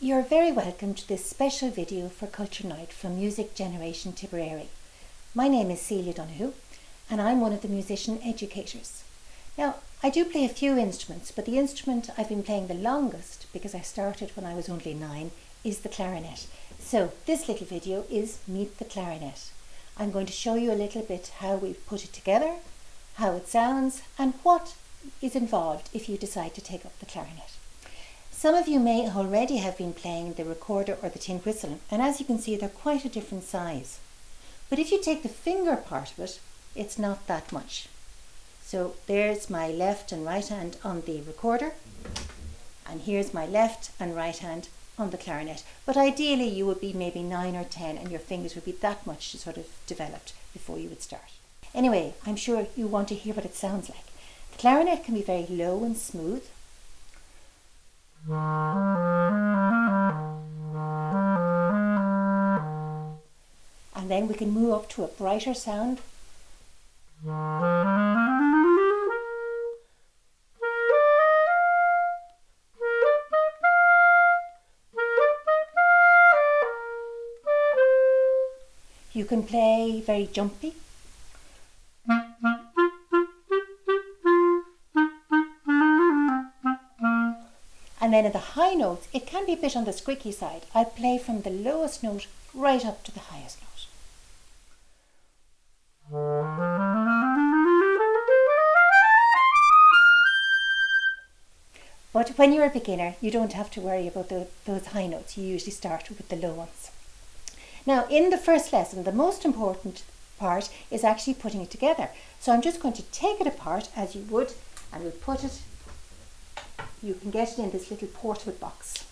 You're very welcome to this special video for Culture Night from Music Generation Tipperary. My name is Celia Donoghue and I'm one of the musician educators. Now, I do play a few instruments, but the instrument I've been playing the longest, because I started when I was only 9, is the clarinet. So this little video is Meet the Clarinet. I'm going to show you a little bit how we've put it together, how it sounds, and what is involved if you decide to take up the clarinet. Some of you may already have been playing the recorder or the tin whistle, and as you can see, they're quite a different size. But if you take the finger part of it, it's not that much. So there's my left and right hand on the recorder, and here's my left and right hand on the clarinet. But ideally you would be maybe 9 or 10 and your fingers would be that much sort of developed before you would start. Anyway, I'm sure you want to hear what it sounds like. The clarinet can be very low and smooth. And then we can move up to a brighter sound. You can play very jumpy. And then at the high notes, it can be a bit on the squeaky side. I play from the lowest note right up to the highest note. But when you're a beginner, you don't have to worry about those high notes. You usually start with the low ones. Now, in the first lesson, the most important part is actually putting it together. So I'm just going to take it apart as you would, and we'll put it. You can get it in this little portable box,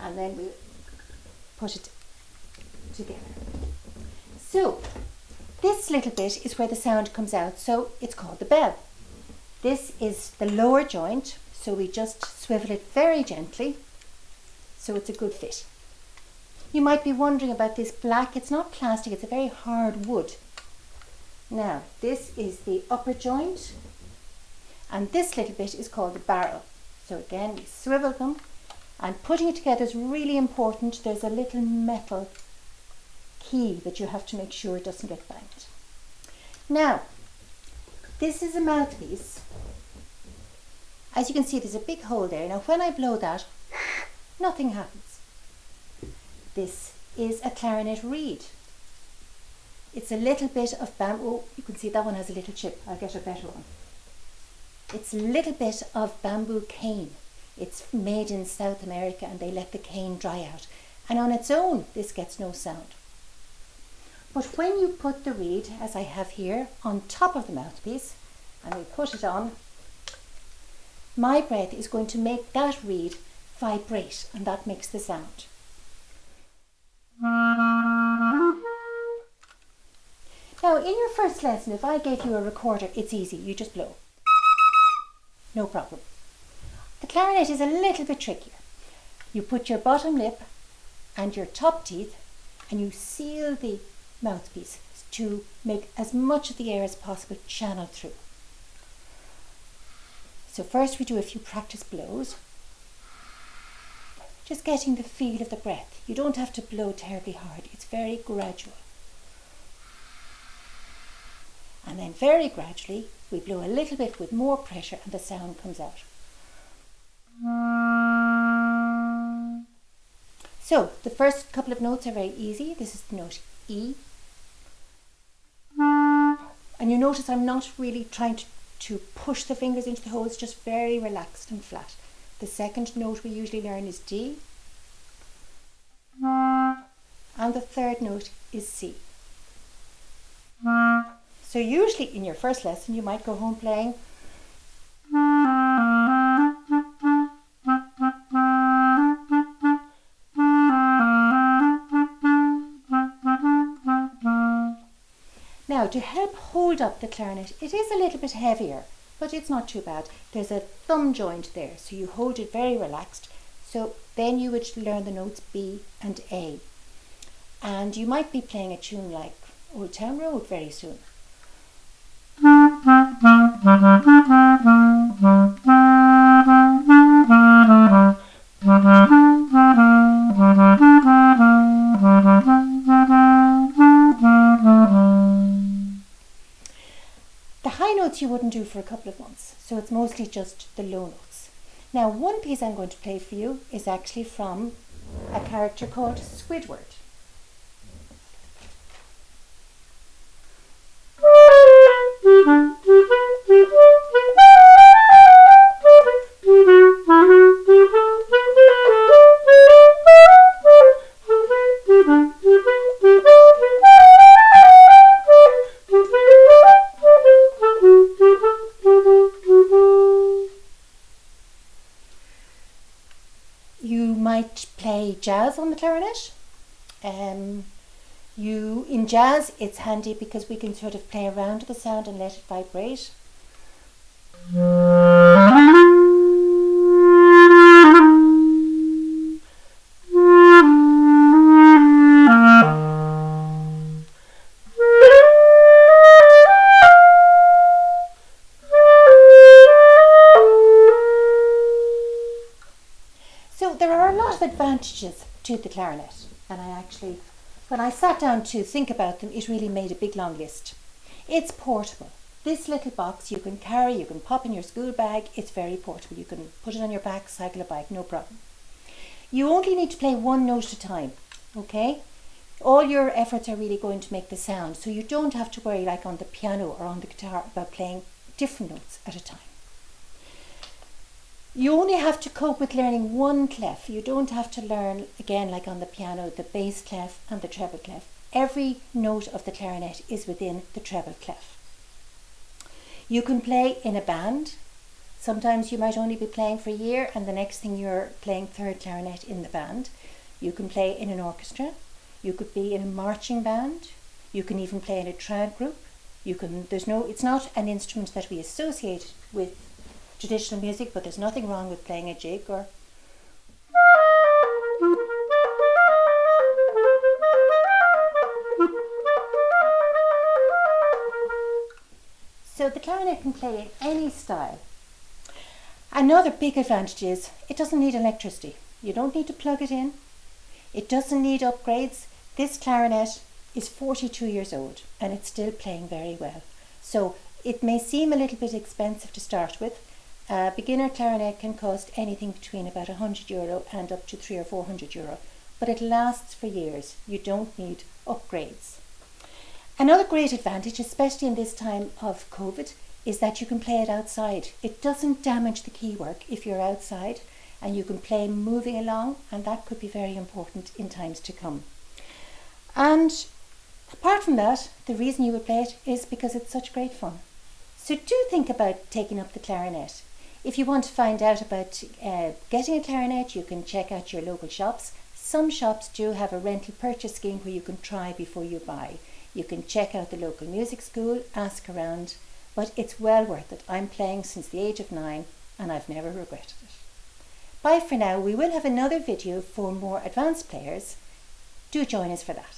and then we'll put it together. So this little bit is where the sound comes out, so it's called the bell. This is the lower joint, so we just swivel it very gently so it's a good fit. You might be wondering about this black. It's not plastic, it's a very hard wood. Now this is the upper joint, and this little bit is called the barrel. So again, we swivel them, and putting it together is really important. There's a little metal key that you have to make sure it doesn't get banged. Now, this is a mouthpiece. As you can see, there's a big hole there. Now when I blow that, nothing happens. This is a clarinet reed. It's a little bit of bamboo. You can see that one has a little chip. I'll get a better one. It's a little bit of bamboo cane. It's made in South America and they let the cane dry out. And on its own, this gets no sound. But when you put the reed, as I have here, on top of the mouthpiece, and we put it on, my breath is going to make that reed vibrate, and that makes the sound. Now, in your first lesson, if I gave you a recorder, it's easy. You just blow. No problem. The clarinet is a little bit trickier. You put your bottom lip and your top teeth and you seal the mouthpiece to make as much of the air as possible channel through. So first we do a few practice blows, just getting the feel of the breath. You don't have to blow terribly hard, it's very gradual. And then very gradually we blow a little bit with more pressure and the sound comes out. So the first couple of notes are very easy. This is the note E. And you notice I'm not really trying to push the fingers into the hole, it's just very relaxed and flat. The second note we usually learn is D. And the third note is C. So usually in your first lesson you might go home playing Now, to help hold up the clarinet, it is a little bit heavier, but it's not too bad. There's a thumb joint there, so you hold it very relaxed. So then you would learn the notes B and A. And you might be playing a tune like Old Town Road very soon. for a couple of months, so it's mostly just the low notes. Now, one piece I'm going to play for you is actually from a character called Squidward. You might play jazz on the clarinet. In jazz, it's handy because we can sort of play around the sound and let it vibrate. So there are a lot of advantages to the clarinet, and when I sat down to think about them, it really made a big long list. It's portable. This little box you can carry, you can pop in your school bag, it's very portable. You can put it on your back, cycle a bike, no problem. You only need to play one note at a time, okay? All your efforts are really going to make the sound, so you don't have to worry like on the piano or on the guitar about playing different notes at a time. You only have to cope with learning one clef. You don't have to learn, again, like on the piano, the bass clef and the treble clef. Every note of the clarinet is within the treble clef. You can play in a band. Sometimes you might only be playing for a year and the next thing you're playing third clarinet in the band. You can play in an orchestra. You could be in a marching band. You can even play in a trad group. It's not an instrument that we associate with traditional music, but there's nothing wrong with playing a jig or so the clarinet can play in any style. Another big advantage is it doesn't need electricity. You don't need to plug it in. It doesn't need upgrades. This clarinet is 42 years old and it's still playing very well. So it may seem a little bit expensive to start with. A beginner clarinet can cost anything between about €100 and up to €300 or €400, but it lasts for years. You don't need upgrades. Another great advantage, especially in this time of COVID, is that you can play it outside. It doesn't damage the keywork if you're outside, and you can play moving along, and that could be very important in times to come. And apart from that, the reason you would play it is because it's such great fun. So do think about taking up the clarinet. If you want to find out about getting a clarinet, you can check out your local shops. Some shops do have a rental purchase scheme where you can try before you buy. You can check out the local music school, ask around, but it's well worth it. I'm playing since the age of 9 and I've never regretted it. Bye for now. We will have another video for more advanced players. Do join us for that.